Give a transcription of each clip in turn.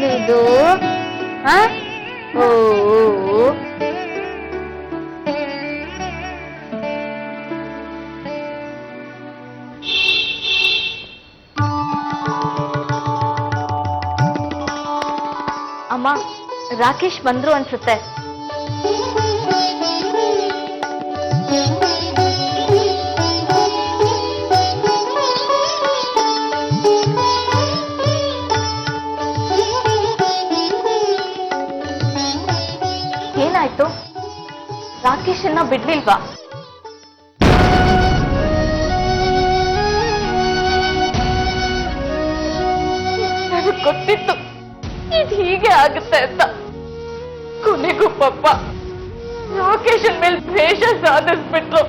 ಏನಿದು? ಓ ಅಮ್ಮ, ರಾಕೇಶ್ ಬಂದ್ರು ಅನ್ಸುತ್ತೆ. ಏನಾಯ್ತು? ರಾಕೇಶನ್ನ ಬಿಡ್ಲಿಲ್ವಾ? ನನಗೆ ಗೊತ್ತಿತ್ತು ಇದು ಹೀಗೆ ಆಗುತ್ತೆ ಅಂತ. ಕೊನೆಗೂ ಪಾಪ ರಾಕೇಶನ್ ಮೇಲೆ ದ್ವೇಷ ಸಾಧಿಸ್ಬಿಟ್ರು.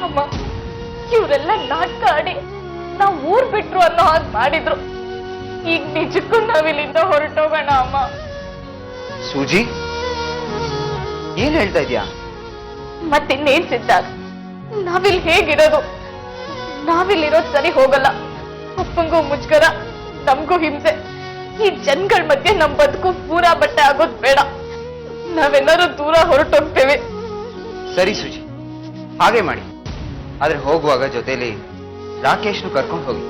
ಅಮ್ಮ, ಇವರೆಲ್ಲ ನಾಟಕ ಆಡಿ ನಾವು ಊರ್ ಬಿಟ್ರು ಅನ್ನೋ ಹಾಗೆ ಮಾಡಿದ್ರು. ಈಗ ನಿಜಕ್ಕೂ ನಾವಿಲ್ಲಿಂದ ಹೊರಟೋಗೋಣ ಅಮ್ಮ. ಸೂಜಿ, ಏನ್ ಹೇಳ್ತಾ ಇದೀಯಾ? ಮತ್ತಿನ್ನೇನ್ ಸಿದ್ಧಾರ್ಥ, ನಾವಿಲ್ಲಿ ಹೇಗಿರೋದು? ನಾವಿಲ್ಲಿರೋದು ಸರಿ ಹೋಗಲ್ಲ. ಅಪ್ಪಂಗೂ ಮುಜ್ಗರ, ನಮ್ಗೂ ಹಿಂಸೆ. ಈ ಜನಗಳ ಮಧ್ಯೆ ನಮ್ ಬದುಕು ಪೂರಾ ಬಟ್ಟೆ ಆಗೋದ್ ಬೇಡ. ನಾವೆಲ್ಲರೂ ದೂರ ಹೊರಟೋಗ್ತೇವೆ. ಸರಿ ಸೂಜಿ, ಹಾಗೆ ಮಾಡಿ. ಆದ್ರೆ ಹೋಗುವಾಗ ಜೊತೆಲಿ ರಾಕೇಶ್ನು ಕರ್ಕೊಂಡು ಹೋಗಿ.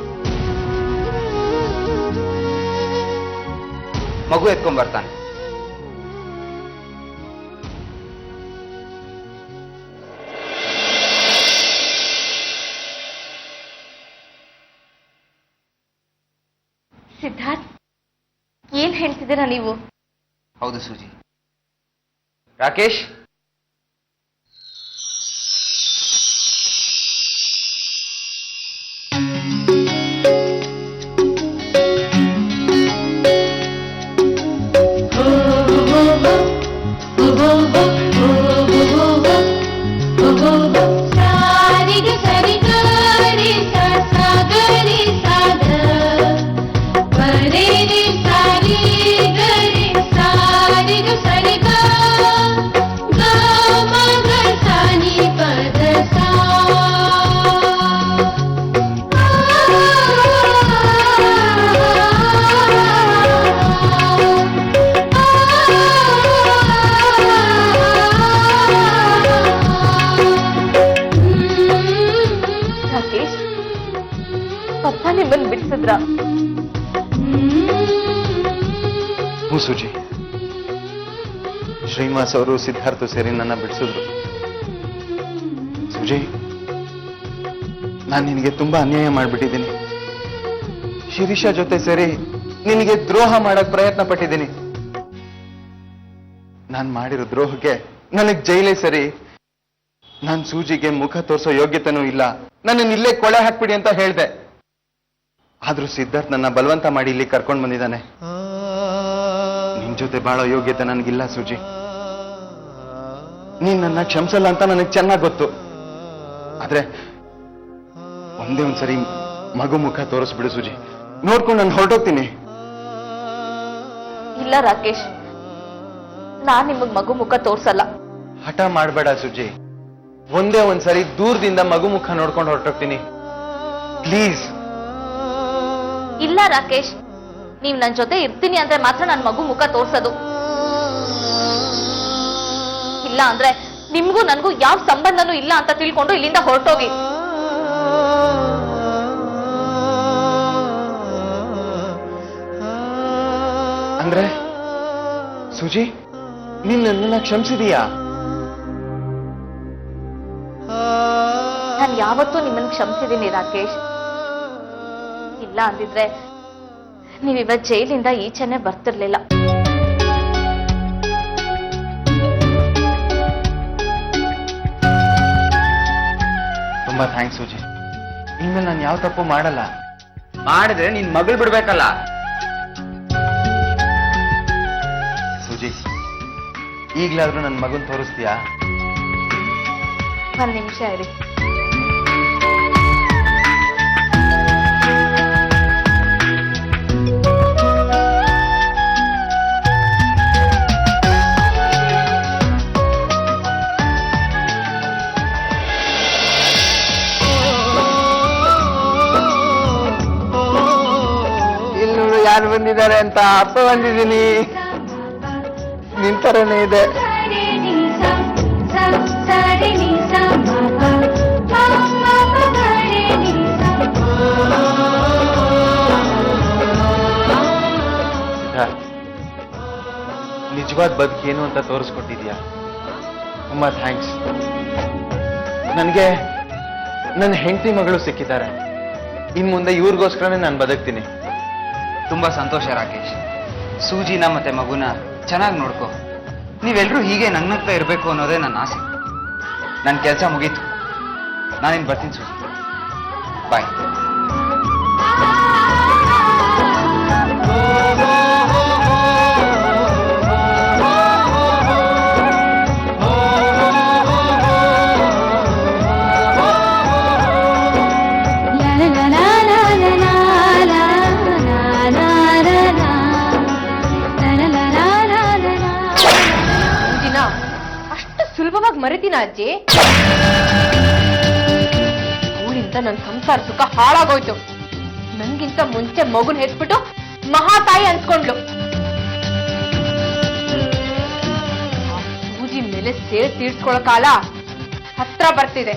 ಮಗು ಎತ್ಕೊಂಡ್ ಬರ್ತಾನೆ. ಸಿದ್ಧಾರ್ಥ್, ಏನ್ ಹೇಳ್ತಿದ್ದೀರಾ ನೀವು? ಹೌದು ಸೂಜಿ. ರಾಕೇಶ್, ಪಪ್ಪ ನಿಮ್ಮನ್ನು ಬಿಡಿಸಿದ್ರ? ಹ್ಞೂ ಸೂಜಿ, ಶ್ರೀನಿವಾಸ್ ಅವರು ಸಿದ್ಧಾರ್ಥ ಸೇರಿ ನನ್ನ ಬಿಡಿಸಿದ್ರು. ಸೂಜಿ, ನಾನು ನಿನಗೆ ತುಂಬಾ ಅನ್ಯಾಯ ಮಾಡ್ಬಿಟ್ಟಿದ್ದೀನಿ. ಶಿರೀಷಾ ಜೊತೆ ಸೇರಿ ನಿನಗೆ ದ್ರೋಹ ಮಾಡಕ್ ಪ್ರಯತ್ನ ಪಟ್ಟಿದ್ದೀನಿ. ನಾನು ಮಾಡಿರೋ ದ್ರೋಹಕ್ಕೆ ನನಗ್ ಜೈಲೇ ಸರಿ. ನಾನ್ ಸೂಜಿಗೆ ಮುಖ ತೋರಿಸೋ ಯೋಗ್ಯತೆನೂ ಇಲ್ಲ. ನನ್ನನ್ನು ಇಲ್ಲೇ ಕೊಳೆ ಹಾಕ್ಬಿಡಿ ಅಂತ ಹೇಳ್ದೆ. ಆದ್ರೂ ಸಿದ್ಧಾರ್ಥ್ ನನ್ನ ಬಲವಂತ ಮಾಡಿ ಇಲ್ಲಿ ಕರ್ಕೊಂಡು ಬಂದಿದ್ದಾನೆ. ನಿನ್ ಜೊತೆ ಬಾಳೋ ಯೋಗ್ಯತೆ ನನಗಿಲ್ಲ ಸೂಜಿ. ನೀನ್ ನನ್ನ ಕ್ಷಮಿಸಲ್ಲ ಅಂತ ನನಗೆ ಚೆನ್ನಾಗ್ ಗೊತ್ತು. ಆದ್ರೆ ಒಂದೇ ಒಂದ್ಸರಿ ಮಗು ಮುಖ ತೋರಿಸ್ಬಿಡು ಸೂಜಿ. ನೋಡ್ಕೊಂಡು ನಾನು ಹೊರಟೋಗ್ತೀನಿ. ಇಲ್ಲ ರಾಕೇಶ್, ನಾನ್ ನಿಮಗ್ ಮಗು ಮುಖ ತೋರ್ಸಲ್ಲ. ಹಠ ಮಾಡ್ಬೇಡ ಸೂಜಿ. ಒಂದೇ ಒಂದ್ಸರಿ ದೂರದಿಂದ ಮಗು ಮುಖ ನೋಡ್ಕೊಂಡು ಹೊರಟೋಗ್ತೀನಿ, ಪ್ಲೀಸ್. ಇಲ್ಲ ರಾಕೇಶ್, ನೀವ್ ನನ್ ಜೊತೆ ಇರ್ತೀನಿ ಅಂದ್ರೆ ಮಾತ್ರ ನನ್ ಮಗು ಮುಖ ತೋರ್ಸೋದು. ಇಲ್ಲ ಅಂದ್ರೆ ನಿಮ್ಗೂ ನನ್ಗೂ ಯಾವ ಸಂಬಂಧನೂ ಇಲ್ಲ ಅಂತ ತಿಳ್ಕೊಂಡು ಇಲ್ಲಿಂದ ಹೊರಟೋಗಿ. ಅಂದ್ರೆ ಸುಜಿ, ನೀನ್ ನನ್ನನ್ನ ಕ್ಷಮಿಸಿದೀಯಾ? ನಾನು ಯಾವತ್ತೂ ನಿಮ್ಮನ್ನು ಕ್ಷಮಿಸಿದ್ದೀನಿ ರಾಕೇಶ್. ಇಲ್ಲ ಅಂದಿದ್ರೆ ನೀವಿವತ್ತು ಜೈಲಿಂದ ಈಚೆನೆ ಬರ್ತಿರ್ಲಿಲ್ಲ. ತುಂಬಾ ಥ್ಯಾಂಕ್ಸ್ ಸೂಜಿ. ಇನ್ಮೇಲೆ ನಾನು ಯಾವ ತಪ್ಪು ಮಾಡಲ್ಲ. ಮಾಡಿದ್ರೆ ನಿನ್ ಮಗಳು ಬಿಡ್ಬೇಕಲ್ಲ. ಸೂಜಿ, ಈಗ್ಲಾದ್ರೂ ನನ್ನ ಮಗನ್ ತೋರಿಸ್ತೀಯಾ? ಒಂದ್ ನಿಮಿಷ ಇರಿ. ಯಾರು ಬಂದಿದ್ದಾರೆ ಅಂತ ಅಪ್ಪ ಬಂದಿದ್ದೀನಿ. ನಿನ್ ಥರನೇ ಇದೆ. ನಿಜವಾದ ಬದುಕೇನು ಅಂತ ತೋರಿಸ್ಕೊಟ್ಟಿದ್ಯಾ. ತುಂಬಾ ಥ್ಯಾಂಕ್ಸ್. ನನಗೆ ನನ್ನ ಹೆಂಡತಿ ಮಗಳು ಸಿಕ್ಕಿದ್ದಾರೆ. ಇನ್ ಮುಂದೆ ಇವ್ರಿಗೋಸ್ಕರನೇ ನಾನು ಬದುಕ್ತೀನಿ. ತುಂಬಾ ಸಂತೋಷ ರಾಕೇಶ್. ಸೂಜಿನ ಮತ್ತೆ ಮಗುನ ಚೆನ್ನಾಗಿ ನೋಡ್ಕೋ. ನೀವೆಲ್ಲರೂ ಹೀಗೆ ನಗ್ನಗ್ತಾ ಇರಬೇಕು ಅನ್ನೋದೇ ನನ್ನ ಆಸೆ. ನನ್ನ ಕೆಲಸ ಮುಗೀತು. ನಾನಿನ್ ಬರ್ತೀನಿ ಸೂಜಿ. ಬಾಯ್. ಅಷ್ಟು ಸುಲಭವಾಗಿ ಮರಿತೀನ ಅಜ್ಜಿ? ಅವಳಿಂದ ನನ್ನ ಸಂಸಾರ ಸುಖ ಹಾಳಾಗೋಯ್ತು. ನನ್ಗಿಂತ ಮುಂಚೆ ಮಗುನ್ ಹೆತ್ಬಿಟ್ಟು ಮಹಾತಾಯಿ ಅನ್ಸ್ಕೊಂಡ್ಲು. ಸೂಜಿ ಮೇಲೆ ಸೇರ್ ತೀರ್ಸ್ಕೊಳ್ಳೋ ಕಾಲ ಹತ್ರ ಬರ್ತಿದೆ.